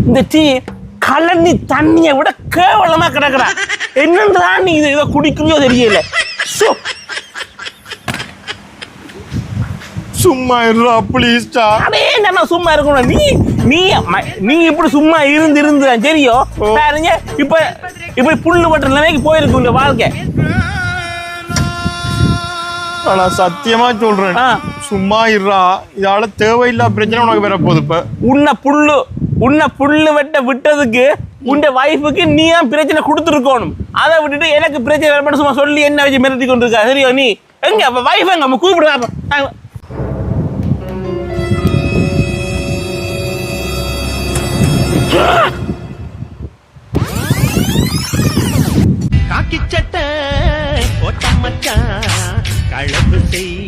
இந்த டீ கலனி தண்ணியை விட கேவலமா கிடக்குறா. என்னன்றான் நீ இதை குடிக்கலையோ தெரியல. சும்மா இருடா ப்ளீஸ்டா. அதே நம்ம சும்மா இருக்கணும். நீ நீ நீ இப்படி சும்மா இருந்து சரியோ பாருங்க. இப்ப புல்லு பட்ட நிலைக்கு போயிருக்கு இந்த வாழ்க்கை. நான் சத்தியமா சொல்றேன், சும்மா இருடா. இதால தேவையில்லா பிரச்சனை உனக்கு வர போகுது. இப்ப உன்னை புல்லு வெட்ட விட்டதுக்கு உன் வைஃபுக்கு நீ தான் பிரச்சனை கொடுத்துருக்கணும். அதை விட்டுட்டு எனக்கு பிரச்சனை வரப்பட சும்மா சொல்லி என்ன வச்சு மிரட்டி கொண்டு இருக்கா. சரியோ நீ எங்க வைஃப் எங்க கூப்பிடுவா. காக்கி சட்டை போட்ட மச்சான் களவு செய்